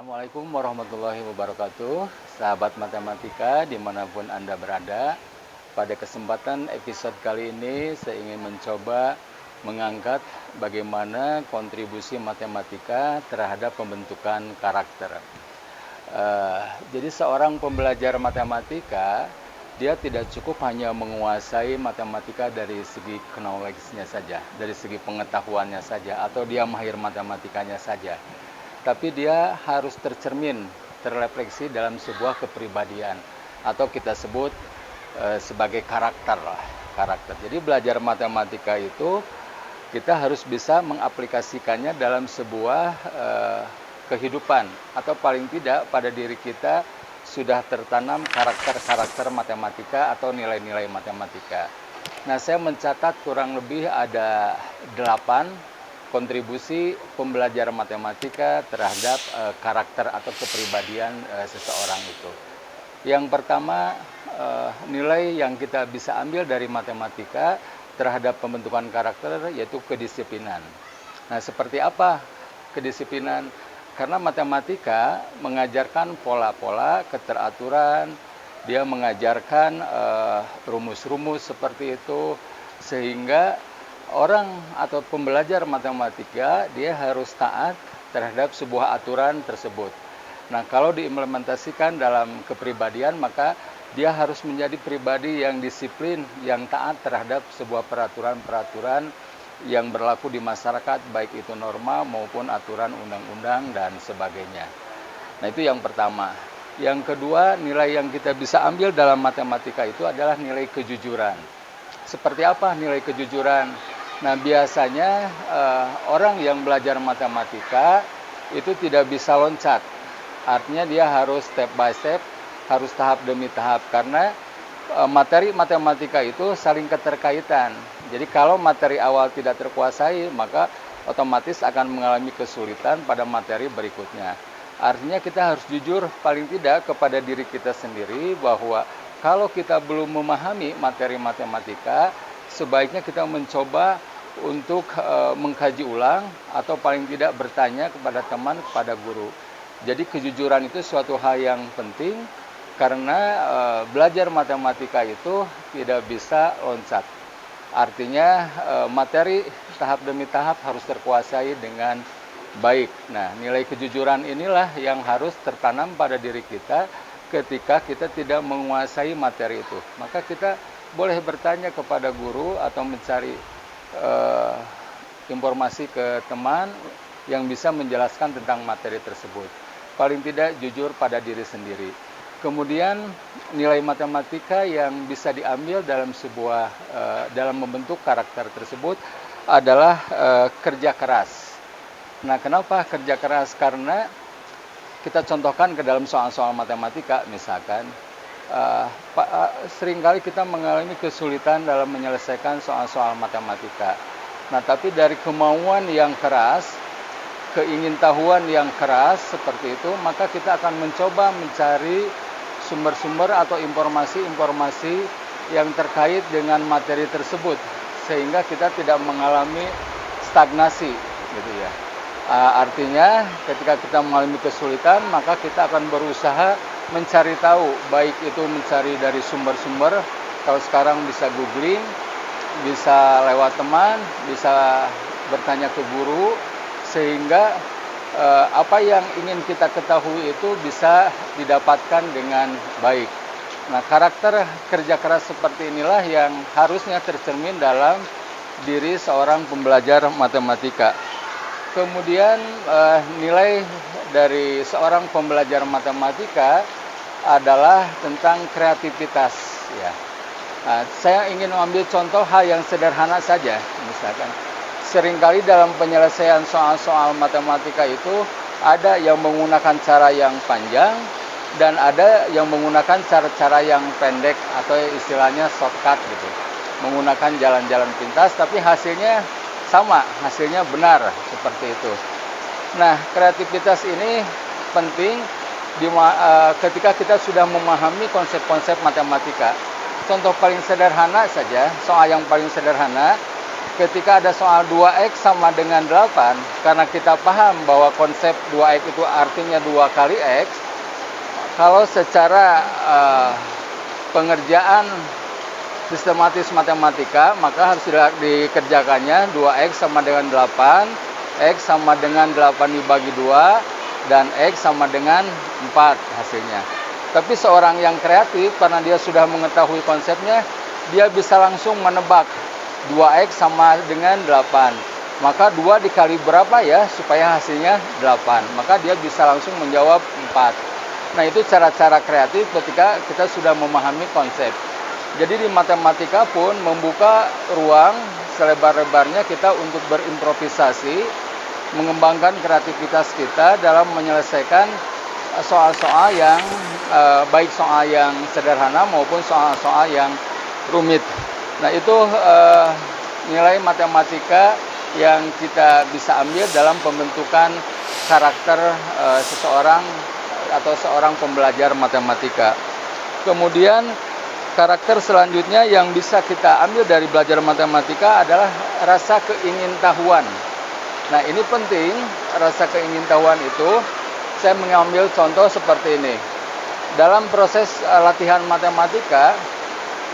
Assalamualaikum warahmatullahi wabarakatuh, sahabat matematika dimanapun Anda berada. Pada kesempatan episode kali ini saya ingin mencoba mengangkat bagaimana kontribusi matematika terhadap pembentukan karakter. Jadi seorang pembelajar matematika, dia tidak cukup hanya menguasai matematika dari segi knowledge-nya saja, dari segi pengetahuannya saja, atau dia mahir matematikanya saja. Tapi dia harus terrefleksi dalam sebuah kepribadian, atau kita sebut sebagai karakter lah, karakter. Jadi belajar matematika itu kita harus bisa mengaplikasikannya dalam sebuah kehidupan, atau paling tidak pada diri kita sudah tertanam karakter-karakter matematika atau nilai-nilai matematika. Nah, saya mencatat kurang lebih ada 8 kontribusi pembelajar matematika terhadap karakter atau kepribadian seseorang itu. Yang pertama, nilai yang kita bisa ambil dari matematika terhadap pembentukan karakter yaitu kedisiplinan. Nah, seperti apa kedisiplinan? Karena matematika mengajarkan pola-pola, keteraturan, dia mengajarkan rumus-rumus seperti itu, sehingga orang atau pembelajar matematika dia harus taat terhadap sebuah aturan tersebut. Nah, kalau diimplementasikan dalam kepribadian, maka dia harus menjadi pribadi yang disiplin, yang taat terhadap sebuah peraturan-peraturan yang berlaku di masyarakat, baik itu norma maupun aturan undang-undang dan sebagainya. Nah, itu yang pertama. Yang kedua, nilai yang kita bisa ambil dalam matematika itu adalah nilai kejujuran. Seperti apa nilai kejujuran? Nah, biasanya orang yang belajar matematika itu tidak bisa loncat. Artinya dia harus step by step, harus tahap demi tahap, karena materi matematika itu saling keterkaitan. Jadi kalau materi awal tidak terkuasai, maka otomatis akan mengalami kesulitan pada materi berikutnya. Artinya kita harus jujur paling tidak kepada diri kita sendiri bahwa kalau kita belum memahami materi matematika, sebaiknya kita mencoba untuk mengkaji ulang atau paling tidak bertanya kepada teman, kepada guru. Jadi kejujuran itu suatu hal yang penting karena belajar matematika itu tidak bisa loncat. Artinya materi tahap demi tahap harus terkuasai dengan baik. Nah, nilai kejujuran inilah yang harus tertanam pada diri kita ketika kita tidak menguasai materi itu. Maka kita boleh bertanya kepada guru atau mencari informasi ke teman yang bisa menjelaskan tentang materi tersebut. Paling tidak jujur pada diri sendiri. Kemudian nilai matematika yang bisa diambil dalam dalam membentuk karakter tersebut adalah kerja keras. Nah, kenapa kerja keras? Karena kita contohkan ke dalam soal-soal matematika, misalkan seringkali kita mengalami kesulitan dalam menyelesaikan soal-soal matematika. Nah, tapi dari kemauan yang keras, keingintahuan yang keras seperti itu, maka kita akan mencoba mencari sumber-sumber atau informasi-informasi yang terkait dengan materi tersebut, sehingga kita tidak mengalami stagnasi, gitu ya. Artinya ketika kita mengalami kesulitan, maka kita akan berusaha mencari tahu, baik itu mencari dari sumber-sumber, kalau sekarang bisa googling, bisa lewat teman, bisa bertanya ke guru, sehingga apa yang ingin kita ketahui itu bisa didapatkan dengan baik. Nah, karakter kerja keras seperti inilah yang harusnya tercermin dalam diri seorang pembelajar matematika. Kemudian nilai dari seorang pembelajar matematika adalah tentang kreativitas. Ya. Nah, saya ingin mengambil contoh hal yang sederhana saja, misalkan. Seringkali dalam penyelesaian soal-soal matematika itu ada yang menggunakan cara yang panjang dan ada yang menggunakan cara-cara yang pendek atau istilahnya shortcut gitu. Menggunakan jalan-jalan pintas tapi hasilnya sama, hasilnya benar seperti itu. Nah, kreativitas ini penting ketika kita sudah memahami konsep-konsep matematika. Contoh paling sederhana saja, soal yang paling sederhana, ketika ada soal 2X sama dengan 8, karena kita paham bahwa konsep 2X itu artinya 2 kali X, kalau secara pengerjaan sistematis matematika, maka harus dikerjakannya 2X sama dengan 8, X sama dengan 8 dibagi 2, dan X sama dengan 4 hasilnya. Tapi seorang yang kreatif, karena dia sudah mengetahui konsepnya, dia bisa langsung menebak 2X sama dengan 8. Maka 2 dikali berapa ya supaya hasilnya 8. Maka dia bisa langsung menjawab 4. Nah, itu cara-cara kreatif ketika kita sudah memahami konsep. Jadi di matematika pun membuka ruang selebar-lebarnya kita untuk berimprovisasi, mengembangkan kreativitas kita dalam menyelesaikan soal-soal yang baik soal yang sederhana maupun soal-soal yang rumit. Nah, itu nilai matematika yang kita bisa ambil dalam pembentukan karakter seseorang atau seorang pembelajar matematika. Kemudian karakter selanjutnya yang bisa kita ambil dari belajar matematika adalah rasa keingintahuan. Nah, ini penting, rasa keingintahuan itu. Saya mengambil contoh seperti ini. Dalam proses latihan matematika,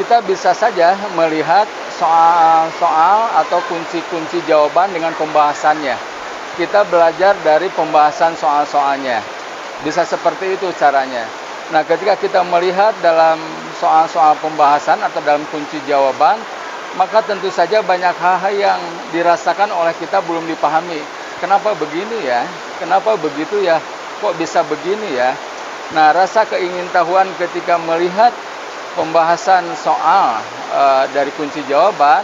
kita bisa saja melihat soal-soal atau kunci-kunci jawaban dengan pembahasannya. Kita belajar dari pembahasan soal-soalnya. Bisa seperti itu caranya. Nah, ketika kita melihat dalam soal-soal pembahasan atau dalam kunci jawaban, maka tentu saja banyak hal yang dirasakan oleh kita belum dipahami. Kenapa begini ya? Kenapa begitu ya? Kok bisa begini ya? Nah, rasa keingintahuan ketika melihat pembahasan soal dari kunci jawaban,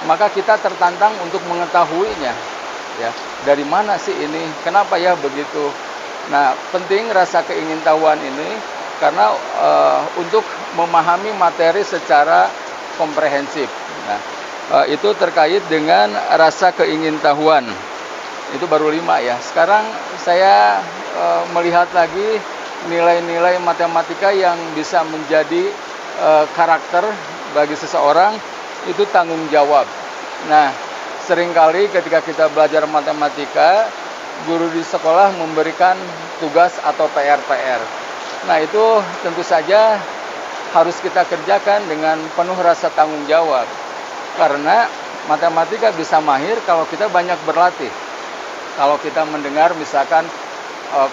maka kita tertantang untuk mengetahuinya. Ya, dari mana sih ini? Kenapa ya begitu? Nah, penting rasa keingintahuan ini karena untuk memahami materi secara komprehensif. Nah, itu terkait dengan rasa keingintahuan. Itu baru 5 ya. Sekarang saya melihat lagi nilai-nilai matematika yang bisa menjadi karakter bagi seseorang, itu tanggung jawab. Nah, seringkali ketika kita belajar matematika, guru di sekolah memberikan tugas atau PR-PR. Nah, itu tentu saja harus kita kerjakan dengan penuh rasa tanggung jawab. Karena matematika bisa mahir kalau kita banyak berlatih. Kalau kita mendengar misalkan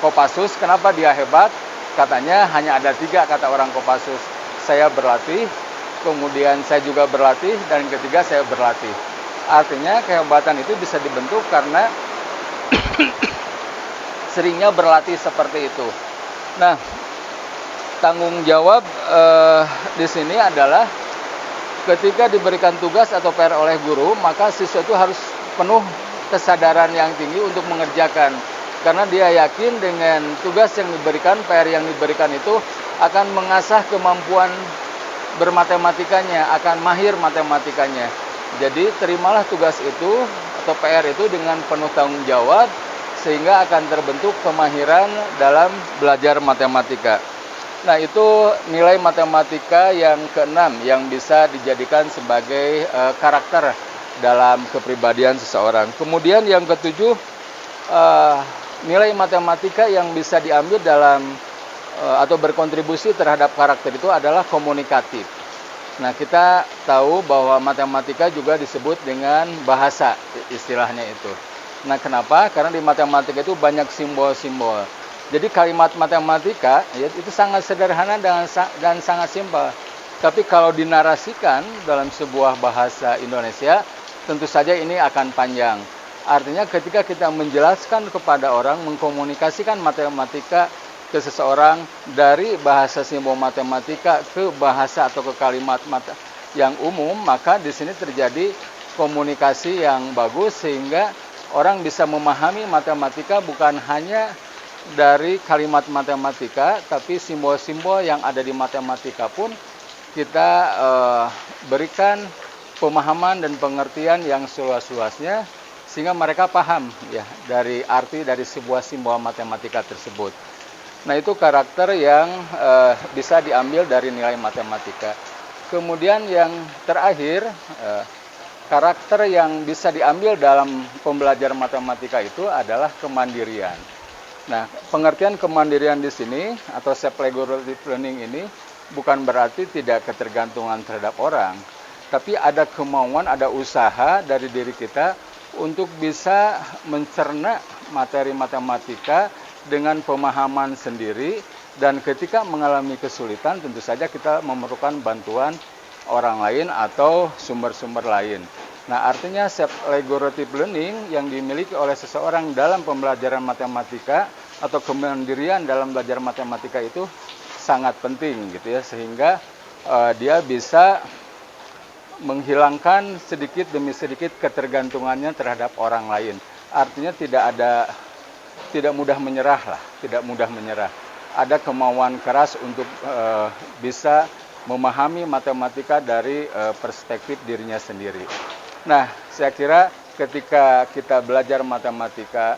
Kopassus, kenapa dia hebat? Katanya hanya ada 3 kata orang Kopassus. Saya berlatih, kemudian saya juga berlatih, dan ketiga saya berlatih. Artinya kehebatan itu bisa dibentuk karena seringnya berlatih seperti itu. Nah, tanggung jawab di sini adalah ketika diberikan tugas atau PR oleh guru, maka siswa itu harus penuh kesadaran yang tinggi untuk mengerjakan. Karena dia yakin dengan tugas yang diberikan, PR yang diberikan itu akan mengasah kemampuan bermatematikanya, akan mahir matematikanya. Jadi terimalah tugas itu atau PR itu dengan penuh tanggung jawab, sehingga akan terbentuk kemahiran dalam belajar matematika. Nah, itu nilai matematika yang ke-6 yang bisa dijadikan sebagai karakter dalam kepribadian seseorang. Kemudian yang ke-7, nilai matematika yang bisa diambil dalam atau berkontribusi terhadap karakter itu adalah komunikatif. Nah, kita tahu bahwa matematika juga disebut dengan bahasa, istilahnya itu. Nah, kenapa? Karena di matematika itu banyak simbol-simbol. Jadi kalimat matematika ya, itu sangat sederhana dan sangat simpel. Tapi kalau dinarasikan dalam sebuah bahasa Indonesia, tentu saja ini akan panjang. Artinya ketika kita menjelaskan kepada orang, mengkomunikasikan matematika ke seseorang dari bahasa simbol matematika ke bahasa atau ke kalimat yang umum, maka di sini terjadi komunikasi yang bagus sehingga orang bisa memahami matematika bukan hanya dari kalimat matematika, tapi simbol-simbol yang ada di matematika pun kita berikan pemahaman dan pengertian yang seluas-luasnya sehingga mereka paham ya dari arti dari sebuah simbol matematika tersebut. Nah, itu karakter yang bisa diambil dari nilai matematika. Kemudian yang terakhir, karakter yang bisa diambil dalam pembelajaran matematika itu adalah kemandirian. Nah, pengertian kemandirian di sini atau self-regulative learning ini bukan berarti tidak ketergantungan terhadap orang, tapi ada kemauan, ada usaha dari diri kita untuk bisa mencerna materi matematika dengan pemahaman sendiri, dan ketika mengalami kesulitan tentu saja kita memerlukan bantuan orang lain atau sumber-sumber lain. Nah, artinya self-regulative learning yang dimiliki oleh seseorang dalam pembelajaran matematika atau kemandirian dalam belajar matematika itu sangat penting gitu ya, sehingga dia bisa menghilangkan sedikit demi sedikit ketergantungannya terhadap orang lain. Artinya tidak mudah menyerah lah, tidak mudah menyerah. Ada kemauan keras untuk bisa memahami matematika dari perspektif dirinya sendiri. Nah, saya kira ketika kita belajar matematika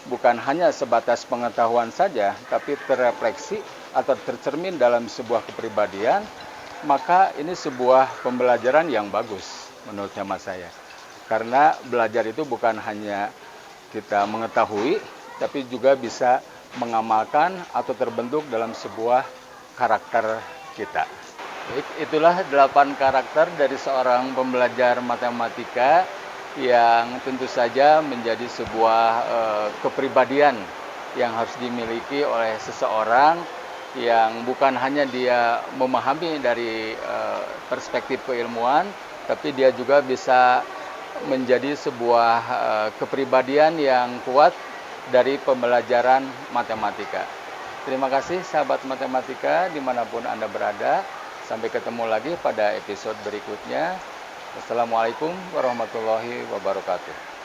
bukan hanya sebatas pengetahuan saja, tapi terrefleksi atau tercermin dalam sebuah kepribadian, maka ini sebuah pembelajaran yang bagus menurut hemat saya. Karena belajar itu bukan hanya kita mengetahui, tapi juga bisa mengamalkan atau terbentuk dalam sebuah karakter kita. Baik, itulah 8 karakter dari seorang pembelajar matematika yang tentu saja menjadi sebuah kepribadian yang harus dimiliki oleh seseorang yang bukan hanya dia memahami dari perspektif keilmuan, tapi dia juga bisa menjadi sebuah kepribadian yang kuat dari pembelajaran matematika. Terima kasih sahabat matematika dimanapun Anda berada. Sampai ketemu lagi pada episode berikutnya. Wassalamualaikum warahmatullahi wabarakatuh.